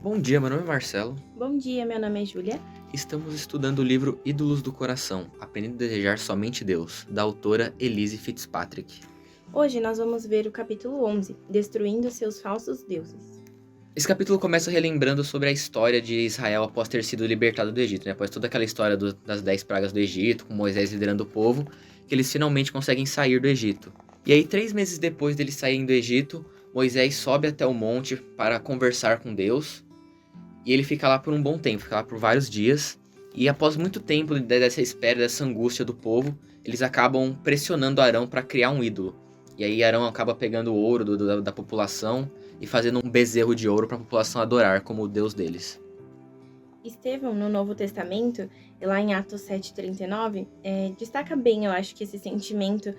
Bom dia, meu nome é Marcelo. Bom dia, meu nome é Júlia. Estamos estudando o livro Ídolos do Coração, Aprendendo a Desejar Somente Deus, da autora Elise Fitzpatrick. Hoje nós vamos ver o capítulo 11, Destruindo seus falsos deuses. Esse capítulo começa relembrando sobre a história de Israel após ter sido libertado do Egito, né? Após toda aquela história das 10 pragas do Egito, com Moisés liderando o povo, que eles finalmente conseguem sair do Egito. E aí, 3 meses depois deles saírem do Egito, Moisés sobe até o monte para conversar com Deus. E ele fica lá por um bom tempo, fica lá por vários dias. E após muito tempo dessa espera, dessa angústia do povo, eles acabam pressionando Arão para criar um ídolo. E aí Arão acaba pegando o ouro da população e fazendo um bezerro de ouro para a população adorar como o deus deles. Estevão, no Novo Testamento, lá em Atos 7,39, destaca bem, eu acho, que esse sentimento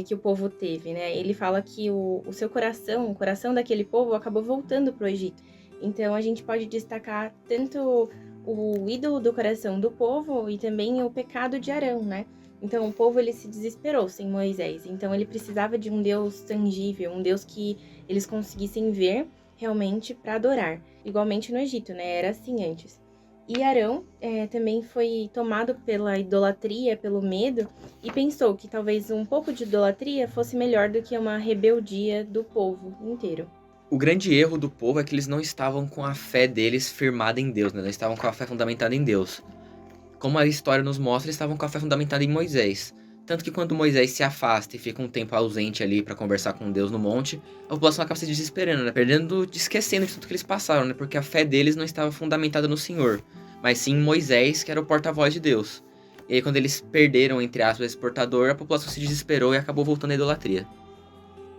que o povo teve, né? Ele fala que o seu coração, o coração daquele povo acabou voltando para o Egito. Então, a gente pode destacar tanto o ídolo do coração do povo e também o pecado de Arão, né? Então, o povo ele se desesperou sem Moisés. Então, ele precisava de um Deus tangível, um Deus que eles conseguissem ver realmente para adorar. Igualmente no Egito, né? Era assim antes. E Arão também foi tomado pela idolatria, pelo medo, e pensou que talvez um pouco de idolatria fosse melhor do que uma rebeldia do povo inteiro. O grande erro do povo é que eles não estavam com a fé deles firmada em Deus, né? Não estavam com a fé fundamentada em Deus. Como a história nos mostra, eles estavam com a fé fundamentada em Moisés. Tanto que quando Moisés se afasta e fica um tempo ausente ali para conversar com Deus no monte, a população acaba se desesperando, né? Esquecendo de tudo que eles passaram, né? Porque a fé deles não estava fundamentada no Senhor, mas sim em Moisés, que era o porta-voz de Deus. E aí quando eles perderam, entre aspas, esse portador, a população se desesperou e acabou voltando à idolatria.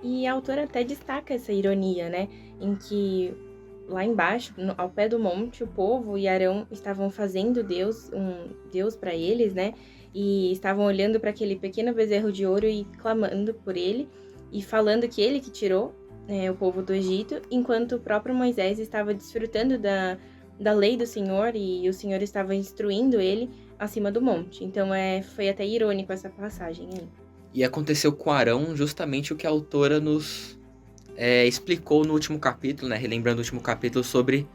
E a autora até destaca essa ironia, né? Em que lá embaixo, ao pé do monte, o povo e Arão estavam fazendo um Deus para eles, né? E estavam olhando para aquele pequeno bezerro de ouro e clamando por ele e falando que ele que tirou o povo do Egito, enquanto o próprio Moisés estava desfrutando da lei do Senhor e o Senhor estava instruindo ele acima do monte. Então foi até irônico essa passagem aí. E aconteceu com Arão justamente o que a autora nos explicou no último capítulo, né? Relembrando o último capítulo sobre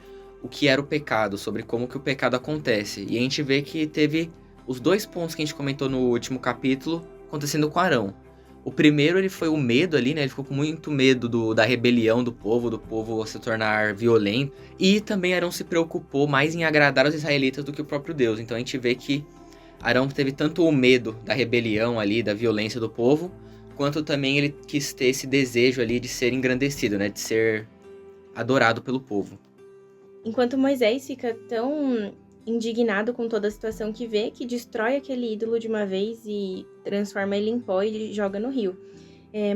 o que era o pecado, sobre como que o pecado acontece. E a gente vê que teve os dois pontos que a gente comentou no último capítulo acontecendo com Arão. O primeiro ele foi o medo ali, né? Ele ficou com muito medo da rebelião do povo se tornar violento. E também Arão se preocupou mais em agradar os israelitas do que o próprio Deus. Então a gente vê que Arão teve tanto o medo da rebelião ali, da violência do povo, quanto também ele quis ter esse desejo ali de ser engrandecido, né? De ser adorado pelo povo. Enquanto Moisés fica tão indignado com toda a situação que vê, que destrói aquele ídolo de uma vez e transforma ele em pó e joga no rio.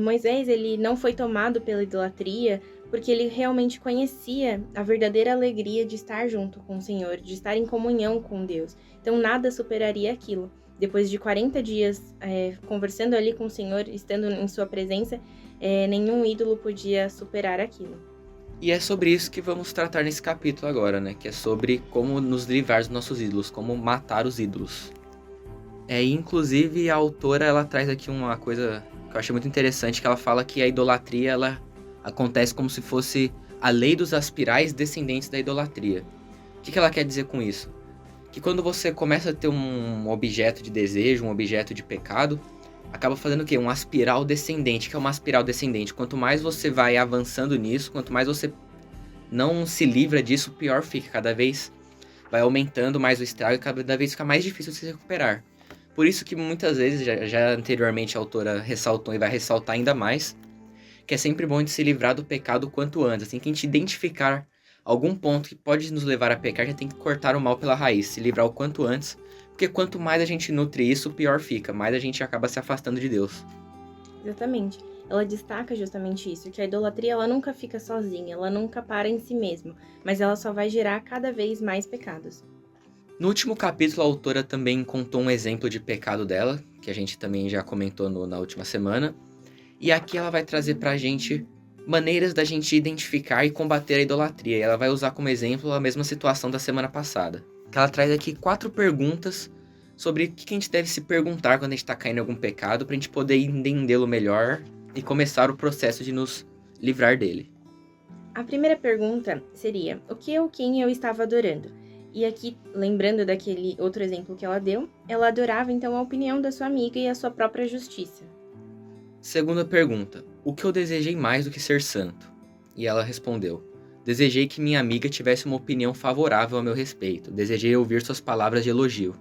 Moisés ele não foi tomado pela idolatria porque ele realmente conhecia a verdadeira alegria de estar junto com o Senhor, de estar em comunhão com Deus. Então nada superaria aquilo. Depois de 40 dias conversando ali com o Senhor, estando em sua presença, nenhum ídolo podia superar aquilo. E é sobre isso que vamos tratar nesse capítulo agora, né? Que é sobre como nos livrar dos nossos ídolos, como matar os ídolos. Inclusive a autora ela traz aqui uma coisa que eu achei muito interessante, que ela fala que a idolatria ela acontece como se fosse a lei dos aspirais descendentes da idolatria. O que ela quer dizer com isso? Que quando você começa a ter um objeto de desejo, um objeto de pecado, acaba fazendo o quê? Um aspiral descendente. Que é uma aspiral descendente? Quanto mais você vai avançando nisso, quanto mais você não se livra disso, pior fica. Cada vez vai aumentando mais o estrago e cada vez fica mais difícil de se recuperar. Por isso que muitas vezes, já anteriormente a autora ressaltou e vai ressaltar ainda mais, que é sempre bom de se livrar do pecado o quanto antes. Assim que a gente identificar algum ponto que pode nos levar a pecar, a gente tem que cortar o mal pela raiz, se livrar o quanto antes, porque quanto mais a gente nutre isso, pior fica, mais a gente acaba se afastando de Deus. Exatamente. Ela destaca justamente isso, que a idolatria ela nunca fica sozinha, ela nunca para em si mesma, mas ela só vai gerar cada vez mais pecados. No último capítulo, a autora também contou um exemplo de pecado dela, que a gente também já comentou na última semana, e aqui ela vai trazer pra gente maneiras da gente identificar e combater a idolatria. E ela vai usar como exemplo a mesma situação da semana passada. Ela traz aqui 4 perguntas sobre o que a gente deve se perguntar quando a gente está caindo em algum pecado, para a gente poder entendê-lo melhor e começar o processo de nos livrar dele. A primeira pergunta seria: o que ou quem eu estava adorando? E aqui, lembrando daquele outro exemplo que ela deu, ela adorava então a opinião da sua amiga e a sua própria justiça. Segunda pergunta: o que eu desejei mais do que ser santo? E ela respondeu: desejei que minha amiga tivesse uma opinião favorável a meu respeito. Desejei ouvir suas palavras de elogio.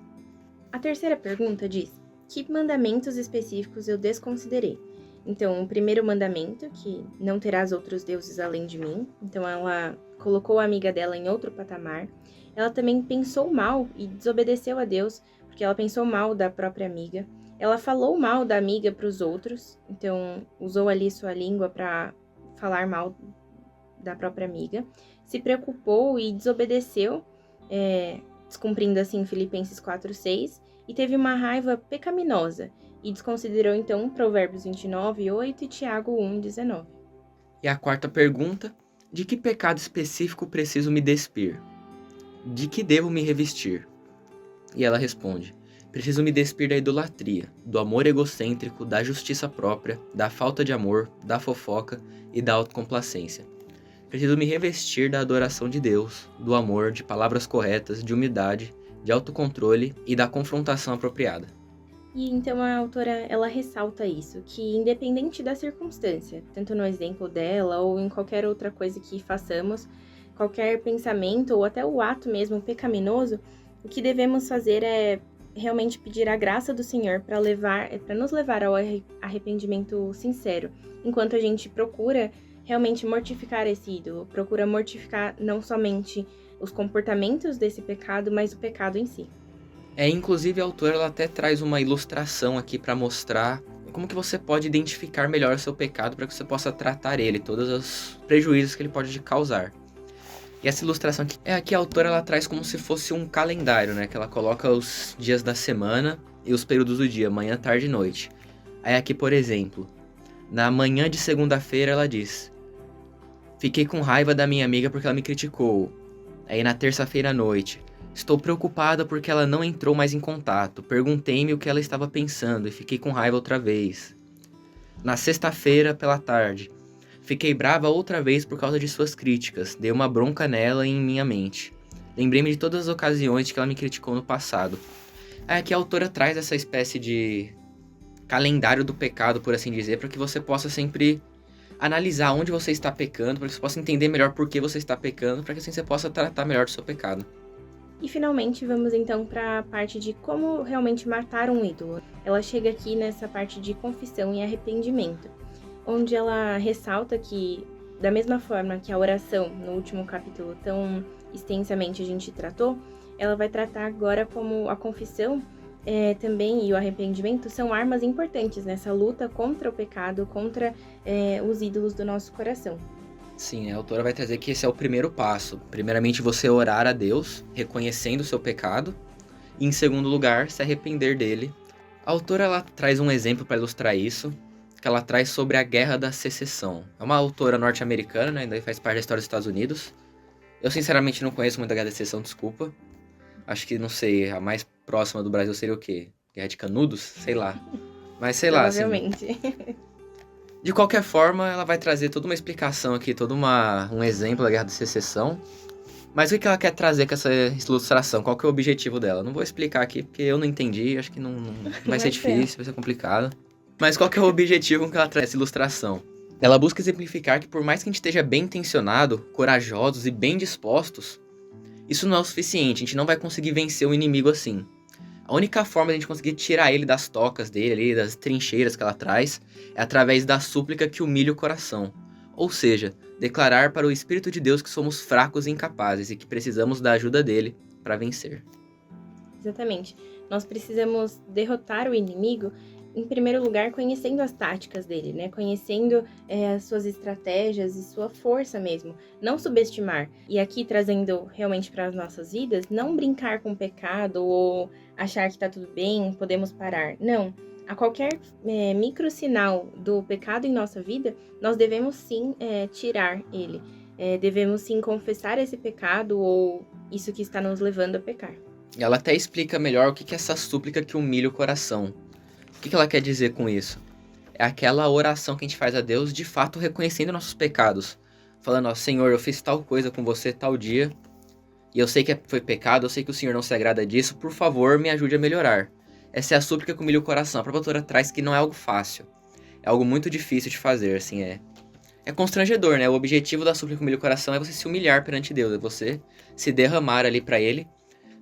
A terceira pergunta diz: que mandamentos específicos eu desconsiderei? Então, o primeiro mandamento, que não terás outros deuses além de mim. Então, ela colocou a amiga dela em outro patamar. Ela também pensou mal e desobedeceu a Deus, porque ela pensou mal da própria amiga. Ela falou mal da amiga para os outros, então usou ali sua língua para falar mal da própria amiga. Se preocupou e desobedeceu, descumprindo assim Filipenses 4:6, e teve uma raiva pecaminosa, e desconsiderou então Provérbios 29:8 e Tiago 1:19. E a quarta pergunta: de que pecado específico preciso me despir? De que devo me revestir? E ela responde: preciso me despir da idolatria, do amor egocêntrico, da justiça própria, da falta de amor, da fofoca e da autocomplacência. Preciso me revestir da adoração de Deus, do amor, de palavras corretas, de humildade, de autocontrole e da confrontação apropriada. E então a autora, ela ressalta isso, que independente da circunstância, tanto no exemplo dela ou em qualquer outra coisa que façamos, qualquer pensamento ou até o ato mesmo pecaminoso, o que devemos fazer é realmente pedir a graça do Senhor para nos levar ao arrependimento sincero, enquanto a gente procura realmente mortificar esse ídolo, procura mortificar não somente os comportamentos desse pecado, mas o pecado em si. Inclusive a autora ela até traz uma ilustração aqui para mostrar como que você pode identificar melhor o seu pecado para que você possa tratar ele, todos os prejuízos que ele pode te causar. E essa ilustração aqui a autora ela traz como se fosse um calendário, né? Que ela coloca os dias da semana e os períodos do dia, manhã, tarde e noite. Aí aqui, por exemplo, na manhã de segunda-feira ela diz: fiquei com raiva da minha amiga porque ela me criticou. Aí na terça-feira à noite: estou preocupada porque ela não entrou mais em contato. Perguntei-me o que ela estava pensando e fiquei com raiva outra vez. Na sexta-feira pela tarde: fiquei brava outra vez por causa de suas críticas. Dei uma bronca nela e em minha mente. Lembrei-me de todas as ocasiões que ela me criticou no passado. Aí aqui a autora traz essa espécie de calendário do pecado, por assim dizer, para que você possa sempre analisar onde você está pecando, para que você possa entender melhor por que você está pecando, para que assim você possa tratar melhor do seu pecado. E finalmente vamos então para a parte de como realmente matar um ídolo. Ela chega aqui nessa parte de confissão e arrependimento, onde ela ressalta que, da mesma forma que a oração no último capítulo tão extensamente a gente tratou, ela vai tratar agora como a confissão também e o arrependimento são armas importantes nessa luta contra o pecado, contra os ídolos do nosso coração. Sim, a autora vai trazer que esse é o primeiro passo. Primeiramente, você orar a Deus, reconhecendo o seu pecado. E, em segundo lugar, se arrepender dele. A autora ela traz um exemplo para ilustrar isso, que ela traz sobre a Guerra da Secessão. É uma autora norte-americana, né, ainda faz parte da história dos Estados Unidos. Eu, sinceramente, não conheço muito a Guerra da Secessão, desculpa. Acho que, não sei, a mais próxima do Brasil seria o quê? Guerra de Canudos? Sei lá. Mas sei lá, assim... Provavelmente. De qualquer forma, ela vai trazer toda uma explicação aqui, um exemplo da Guerra da Secessão. Mas o que ela quer trazer com essa ilustração? Qual que é o objetivo dela? Não vou explicar aqui, porque eu não entendi, acho que não vai ser difícil, vai ser complicado. Mas qual que é o objetivo com que ela traz essa ilustração? Ela busca exemplificar que por mais que a gente esteja bem intencionado, corajosos e bem dispostos, isso não é o suficiente, a gente não vai conseguir vencer o inimigo assim. A única forma de a gente conseguir tirar ele das tocas dele, ali, das trincheiras que ela traz, é através da súplica que humilha o coração. Ou seja, declarar para o Espírito de Deus que somos fracos e incapazes e que precisamos da ajuda dele para vencer. Exatamente. Nós precisamos derrotar o inimigo, em primeiro lugar, conhecendo as táticas dele, né? Conhecendo as suas estratégias e sua força mesmo. Não subestimar. E aqui, trazendo realmente para as nossas vidas, não brincar com o pecado ou achar que tá tudo bem, podemos parar. Não. A qualquer micro sinal do pecado em nossa vida, nós devemos sim tirar ele. Devemos sim confessar esse pecado ou isso que está nos levando a pecar. Ela até explica melhor o que é essa súplica que humilha o coração. O que ela quer dizer com isso? É aquela oração que a gente faz a Deus, de fato reconhecendo nossos pecados. falando, ó, Senhor, eu fiz tal coisa com você tal dia, e eu sei que foi pecado, eu sei que o Senhor não se agrada disso, por favor, me ajude a melhorar. Essa é a súplica que humilha o coração. A própria autora traz que não é algo fácil. É algo muito difícil de fazer, assim, é constrangedor, né? O objetivo da súplica que humilha o coração é você se humilhar perante Deus, é você se derramar ali pra Ele,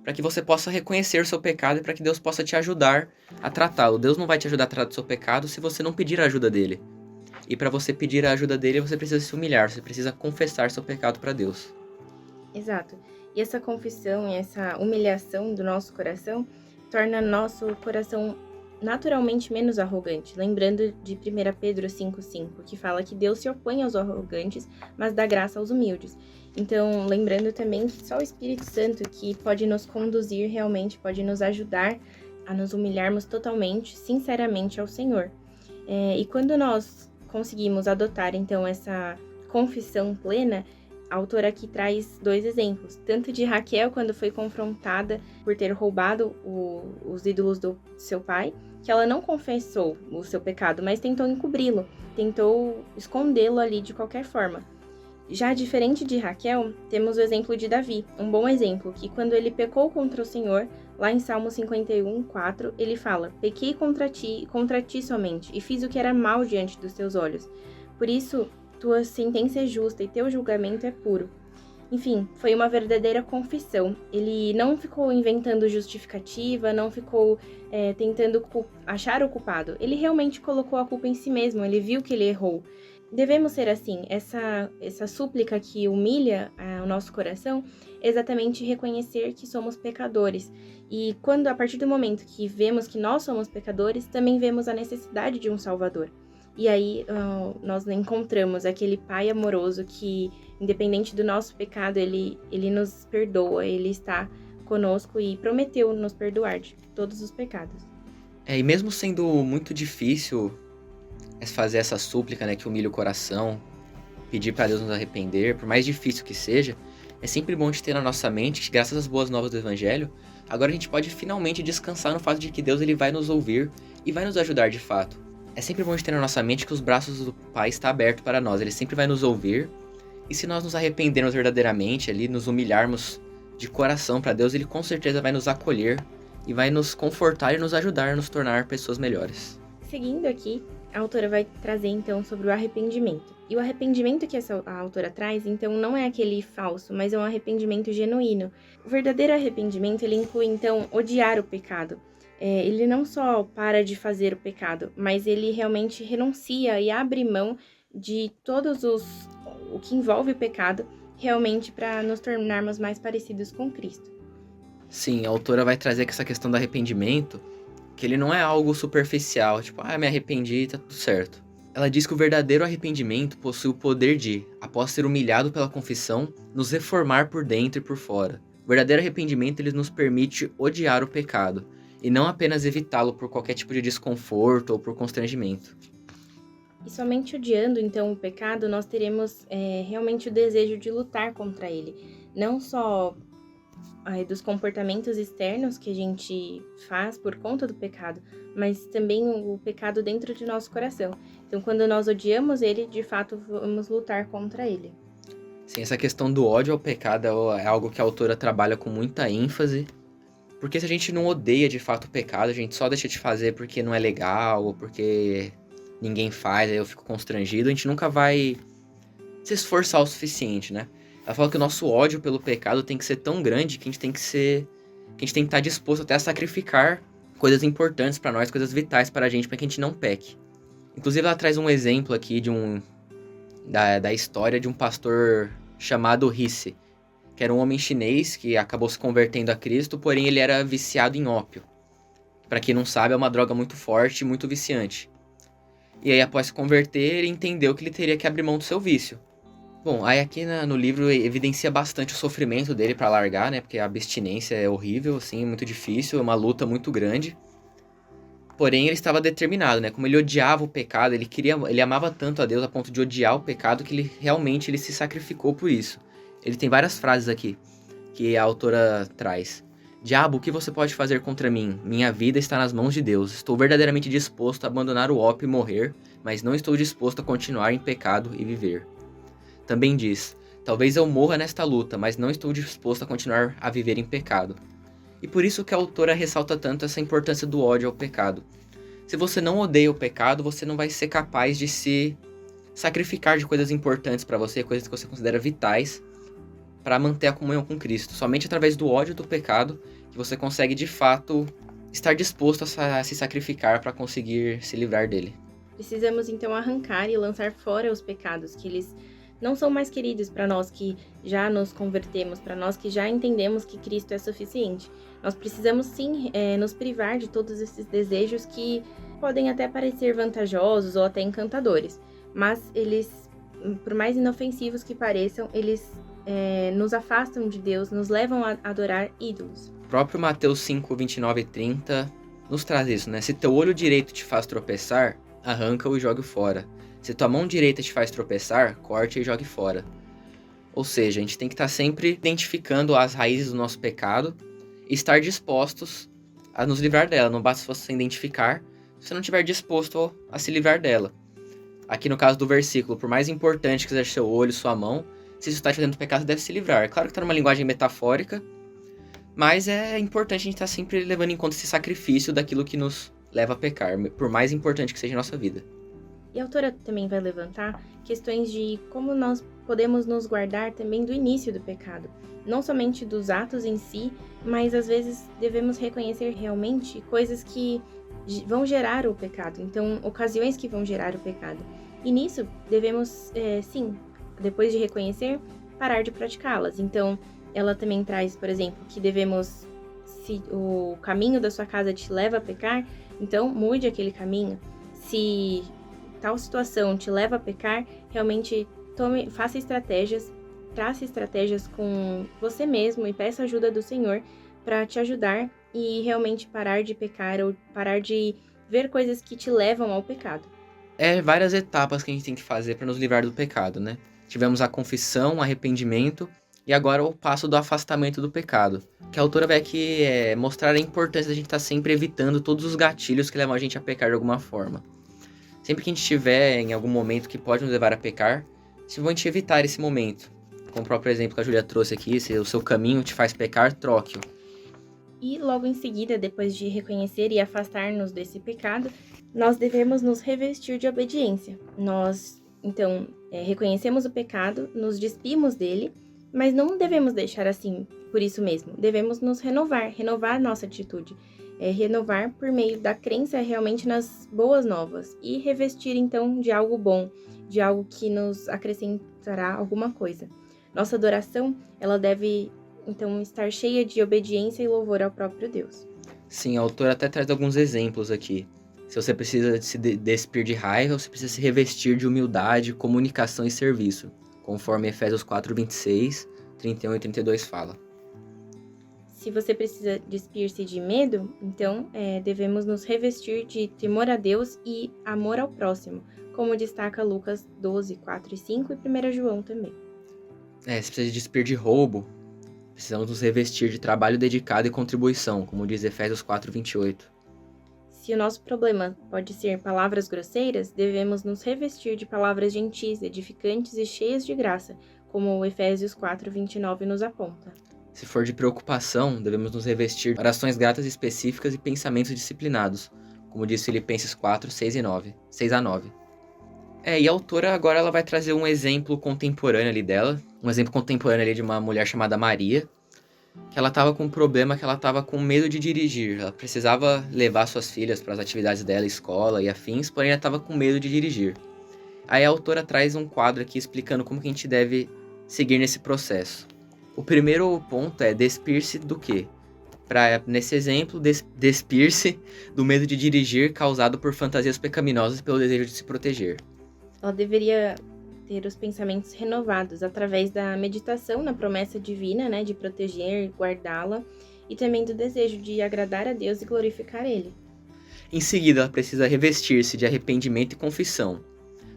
para que você possa reconhecer o seu pecado e para que Deus possa te ajudar a tratá-lo. Deus não vai te ajudar a tratar do seu pecado se você não pedir a ajuda dele. E para você pedir a ajuda dele, você precisa se humilhar, você precisa confessar seu pecado para Deus. Exato. E essa confissão e essa humilhação do nosso coração torna nosso coração naturalmente menos arrogante. Lembrando de 1 Pedro 5,5, que fala que Deus se opõe aos arrogantes, mas dá graça aos humildes. Então, lembrando também que só o Espírito Santo que pode nos conduzir realmente, pode nos ajudar a nos humilharmos totalmente, sinceramente ao Senhor. E quando nós conseguimos adotar, então, essa confissão plena, a autora aqui traz 2 exemplos, tanto de Raquel, quando foi confrontada por ter roubado os ídolos do seu pai, que ela não confessou o seu pecado, mas tentou encobri-lo, tentou escondê-lo ali de qualquer forma. Já diferente de Raquel, temos o exemplo de Davi, um bom exemplo, que quando ele pecou contra o Senhor, lá em Salmo 51:4, ele fala: "Pequei contra ti somente, e fiz o que era mal diante dos teus olhos. Por isso, tua sentença é justa e teu julgamento é puro." Enfim, foi uma verdadeira confissão. Ele não ficou inventando justificativa, não ficou tentando achar o culpado. Ele realmente colocou a culpa em si mesmo, ele viu que ele errou. Devemos ser assim, essa súplica que humilha o nosso coração, é exatamente reconhecer que somos pecadores. E quando, a partir do momento que vemos que nós somos pecadores, também vemos a necessidade de um Salvador. E aí nós encontramos aquele Pai amoroso que, independente do nosso pecado, ele nos perdoa, ele está conosco e prometeu nos perdoar de todos os pecados. E mesmo sendo muito difícil fazer essa súplica, né, que humilha o coração, pedir para Deus nos arrepender, por mais difícil que seja, é sempre bom de ter na nossa mente que, graças às boas novas do Evangelho, agora a gente pode finalmente descansar no fato de que Deus ele vai nos ouvir e vai nos ajudar de fato. É sempre bom de ter na nossa mente que os braços do Pai estão abertos para nós, ele sempre vai nos ouvir, e se nós nos arrependermos verdadeiramente ali, nos humilharmos de coração para Deus, ele com certeza vai nos acolher e vai nos confortar e nos ajudar a nos tornar pessoas melhores. Seguindo aqui, a autora vai trazer, então, sobre o arrependimento. E o arrependimento que a autora traz, então, não é aquele falso, mas é um arrependimento genuíno. O verdadeiro arrependimento, ele inclui, então, odiar o pecado. Ele não só para de fazer o pecado, mas ele realmente renuncia e abre mão de o que envolve o pecado, realmente para nos tornarmos mais parecidos com Cristo. Sim, a autora vai trazer que essa questão do arrependimento, que ele não é algo superficial, tipo, me arrependi, tá tudo certo. Ela diz que o verdadeiro arrependimento possui o poder de, após ser humilhado pela confissão, nos reformar por dentro e por fora. O verdadeiro arrependimento, ele nos permite odiar o pecado, e não apenas evitá-lo por qualquer tipo de desconforto ou por constrangimento. E somente odiando, então, o pecado, nós teremos realmente o desejo de lutar contra ele. Não só dos comportamentos externos que a gente faz por conta do pecado, mas também o pecado dentro de nosso coração. Então, quando nós odiamos ele, de fato, vamos lutar contra ele. Sim, essa questão do ódio ao pecado é algo que a autora trabalha com muita ênfase, porque se a gente não odeia de fato o pecado, a gente só deixa de fazer porque não é legal, ou porque ninguém faz, aí eu fico constrangido, a gente nunca vai se esforçar o suficiente, né? Ela fala que o nosso ódio pelo pecado tem que ser tão grande que a gente tem que estar disposto até a sacrificar coisas importantes pra nós, coisas vitais pra gente, pra que a gente não peque. Inclusive ela traz um exemplo aqui da história de um pastor chamado Risse, que era um homem chinês que acabou se convertendo a Cristo, porém ele era viciado em ópio. Pra quem não sabe, é uma droga muito forte e muito viciante. E aí, após se converter, ele entendeu que ele teria que abrir mão do seu vício. Bom, aí aqui no livro evidencia bastante o sofrimento dele pra largar, né? Porque a abstinência é horrível, assim, muito difícil, é uma luta muito grande. Porém, ele estava determinado, né? Como ele odiava o pecado, ele amava tanto a Deus a ponto de odiar o pecado que ele se sacrificou por isso. Ele tem várias frases aqui que a autora traz. Diabo, o que você pode fazer contra mim? Minha vida está nas mãos de Deus. Estou verdadeiramente disposto a abandonar o ópio e morrer, mas não estou disposto a continuar em pecado e viver. também diz: talvez eu morra nesta luta, mas não estou disposto a continuar a viver em pecado. E por isso que a autora ressalta tanto essa importância do ódio ao pecado. Se você não odeia o pecado, você não vai ser capaz de se sacrificar de coisas importantes para você, coisas que você considera vitais, para manter a comunhão com Cristo. Somente através do ódio do pecado que você consegue, de fato, estar disposto a se sacrificar para conseguir se livrar dele. Precisamos então arrancar e lançar fora os pecados, que eles não são mais queridos para nós que já nos convertemos, para nós que já entendemos que Cristo é suficiente. Nós precisamos sim nos privar de todos esses desejos que podem até parecer vantajosos ou até encantadores, mas eles, por mais inofensivos que pareçam, eles nos afastam de Deus, nos levam a adorar ídolos. O próprio Mateus 5, 29 e 30 nos traz isso, né? Se teu olho direito te faz tropeçar, arranca-o e jogue fora. Se tua mão direita te faz tropeçar, corte e jogue fora. Ou seja, a gente tem que estar sempre identificando as raízes do nosso pecado e estar dispostos a nos livrar dela. Não basta você identificar se você não estiver disposto a se livrar dela. Aqui no caso do versículo, por mais importante que seja seu olho, sua mão, se isso está te fazendo pecado, você deve se livrar. Claro que está numa linguagem metafórica, mas é importante a gente estar sempre levando em conta esse sacrifício daquilo que nos leva a pecar, por mais importante que seja a nossa vida. E a autora também vai levantar questões de como nós podemos nos guardar também do início do pecado. Não somente dos atos em si, mas às vezes devemos reconhecer realmente coisas que vão gerar o pecado. Então, ocasiões que vão gerar o pecado. E nisso, devemos, sim, depois de reconhecer, parar de praticá-las. Então, ela também traz, por exemplo, que devemos, se o caminho da sua casa te leva a pecar, então mude aquele caminho. Se tal situação te leva a pecar, realmente faça estratégias, trace estratégias com você mesmo e peça ajuda do Senhor para te ajudar e realmente parar de pecar ou parar de ver coisas que te levam ao pecado. Várias etapas que a gente tem que fazer para nos livrar do pecado, né? Tivemos a confissão, o arrependimento e agora o passo do afastamento do pecado. Que a autora vai aqui mostrar a importância da gente estar sempre evitando todos os gatilhos que levam a gente a pecar de alguma forma. Sempre que a gente estiver em algum momento que pode nos levar a pecar, simplesmente evitar esse momento. Como o próprio exemplo que a Júlia trouxe aqui, se o seu caminho te faz pecar, troque-o. E logo em seguida, depois de reconhecer e afastar-nos desse pecado, nós devemos nos revestir de obediência. Nós, então, reconhecemos o pecado, nos despimos dele, mas não devemos deixar assim por isso mesmo. Devemos nos renovar a nossa atitude. Renovar por meio da crença realmente nas boas novas e revestir então de algo bom, de algo que nos acrescentará alguma coisa. Nossa adoração, ela deve então estar cheia de obediência e louvor ao próprio Deus. Sim, a autora até traz alguns exemplos aqui. Se você precisa se despir de raiva, você precisa se revestir de humildade, comunicação e serviço, conforme Efésios 4, 26, 31 e 32 fala. Se você precisa despir-se de medo, então devemos nos revestir de temor a Deus e amor ao próximo, como destaca Lucas 12, 4 e 5 e 1 João também. Se precisa despir de roubo, precisamos nos revestir de trabalho dedicado e contribuição, como diz Efésios 4, 28. Se o nosso problema pode ser palavras grosseiras, devemos nos revestir de palavras gentis, edificantes e cheias de graça, como Efésios 4, 29 nos aponta. Se for de preocupação, devemos nos revestir de orações gratas específicas e pensamentos disciplinados, como diz Filipenses 4, 6 a 9. E a autora agora ela vai trazer um exemplo contemporâneo ali dela, um exemplo contemporâneo ali de uma mulher chamada Maria, que ela estava com um problema, que ela estava com medo de dirigir. Ela precisava levar suas filhas para as atividades dela, escola e afins, porém ela estava com medo de dirigir. Aí a autora traz um quadro aqui explicando como que a gente deve seguir nesse processo. O primeiro ponto é despir-se do quê? Nesse exemplo, despir-se do medo de dirigir causado por fantasias pecaminosas e pelo desejo de se proteger. Ela deveria ter os pensamentos renovados através da meditação na promessa divina, né, de proteger, guardá-la, e também do desejo de agradar a Deus e glorificar Ele. Em seguida, ela precisa revestir-se de arrependimento e confissão,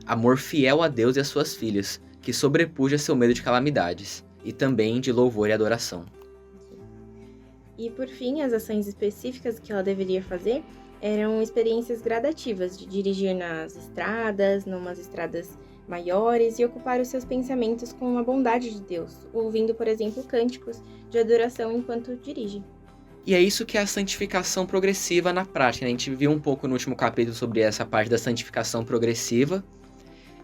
amor fiel a Deus e às suas filhas, que sobrepuja seu medo de calamidades, e também de louvor e adoração. E por fim, as ações específicas que ela deveria fazer eram experiências gradativas de dirigir nas estradas, numas estradas maiores e ocupar os seus pensamentos com a bondade de Deus, ouvindo, por exemplo, cânticos de adoração enquanto dirige. E é isso que é a santificação progressiva na prática, né? A gente viu um pouco no último capítulo sobre essa parte da santificação progressiva.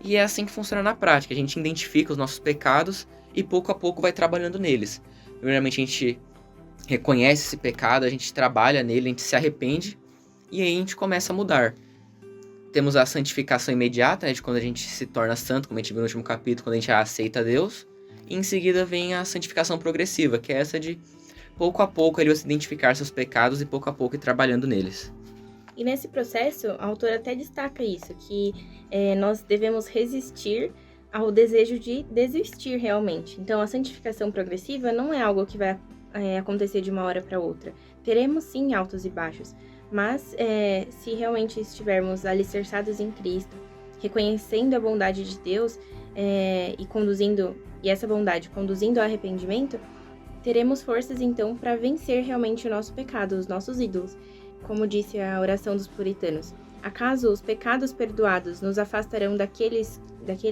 E é assim que funciona na prática. A gente identifica os nossos pecados e pouco a pouco vai trabalhando neles. Primeiramente a gente reconhece esse pecado, a gente trabalha nele, a gente se arrepende e aí a gente começa a mudar. Temos a santificação imediata, né, de quando a gente se torna santo, como a gente viu no último capítulo, quando a gente aceita Deus. E em seguida vem a santificação progressiva, que é essa de pouco a pouco ele vai se identificar seus pecados e pouco a pouco ir trabalhando neles. E nesse processo, a autora até destaca isso, que nós devemos resistir ao desejo de desistir realmente. Então, a santificação progressiva não é algo que vai acontecer de uma hora para outra. Teremos sim altos e baixos, mas se realmente estivermos alicerçados em Cristo, reconhecendo a bondade de Deus e essa bondade conduzindo ao arrependimento, teremos forças então para vencer realmente o nosso pecado, os nossos ídolos. Como disse a oração dos puritanos, acaso os pecados perdoados nos afastarão daquele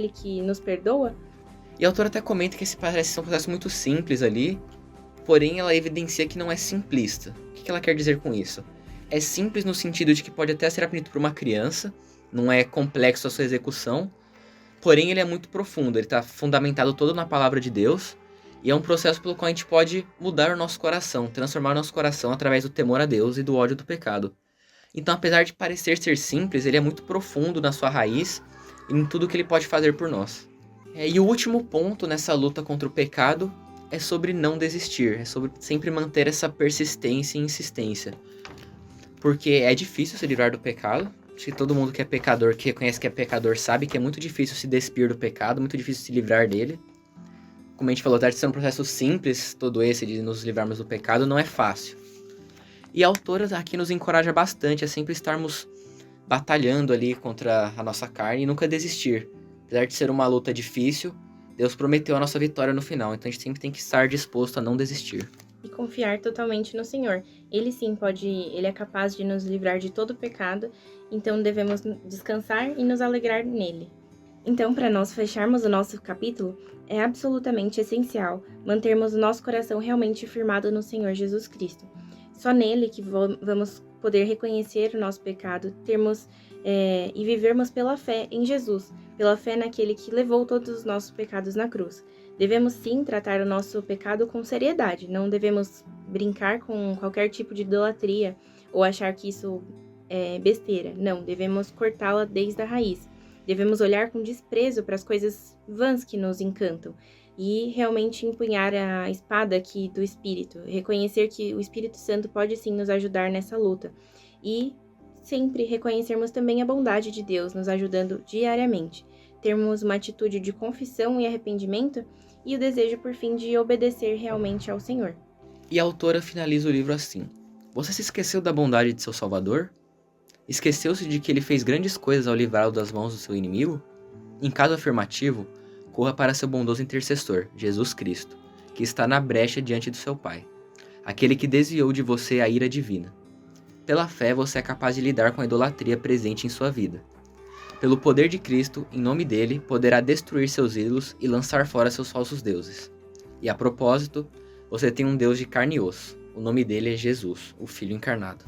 que nos perdoa? E a autora até comenta que esse parece ser um processo muito simples ali, porém ela evidencia que não é simplista. O que ela quer dizer com isso? É simples no sentido de que pode até ser aprendido por uma criança, não é complexo a sua execução, porém ele é muito profundo, ele está fundamentado todo na palavra de Deus, e é um processo pelo qual a gente pode mudar o nosso coração, transformar o nosso coração através do temor a Deus e do ódio do pecado. Então, apesar de parecer ser simples, ele é muito profundo na sua raiz e em tudo que ele pode fazer por nós. E o último ponto nessa luta contra o pecado é sobre não desistir, é sobre sempre manter essa persistência e insistência. Porque é difícil se livrar do pecado. Acho que todo mundo que é pecador, que reconhece que é pecador, sabe que é muito difícil se despir do pecado, muito difícil se livrar dele. Como a gente falou, apesar de ser um processo simples, todo esse de nos livrarmos do pecado, não é fácil. E a autora aqui nos encoraja bastante a sempre estarmos batalhando ali contra a nossa carne e nunca desistir. Apesar de ser uma luta difícil, Deus prometeu a nossa vitória no final, então a gente sempre tem que estar disposto a não desistir. E confiar totalmente no Senhor. Ele sim ele é capaz de nos livrar de todo pecado, então devemos descansar e nos alegrar nele. Então, para nós fecharmos o nosso capítulo, é absolutamente essencial mantermos o nosso coração realmente firmado no Senhor Jesus Cristo. Só nele que vamos poder reconhecer o nosso pecado, e vivermos pela fé em Jesus, pela fé naquele que levou todos os nossos pecados na cruz. Devemos sim tratar o nosso pecado com seriedade, não devemos brincar com qualquer tipo de idolatria ou achar que isso é besteira. Não, devemos cortá-la desde a raiz. Devemos olhar com desprezo para as coisas vãs que nos encantam e realmente empunhar a espada aqui do Espírito, reconhecer que o Espírito Santo pode sim nos ajudar nessa luta e sempre reconhecermos também a bondade de Deus nos ajudando diariamente, termos uma atitude de confissão e arrependimento e o desejo por fim de obedecer realmente ao Senhor. E a autora finaliza o livro assim: você se esqueceu da bondade de seu Salvador? Esqueceu-se de que ele fez grandes coisas ao livrá-lo das mãos do seu inimigo? Em caso afirmativo, corra para seu bondoso intercessor, Jesus Cristo, que está na brecha diante do seu Pai, aquele que desviou de você a ira divina. Pela fé você é capaz de lidar com a idolatria presente em sua vida. Pelo poder de Cristo, em nome dele, poderá destruir seus ídolos e lançar fora seus falsos deuses. E a propósito, você tem um Deus de carne e osso. O nome dele é Jesus, o Filho encarnado.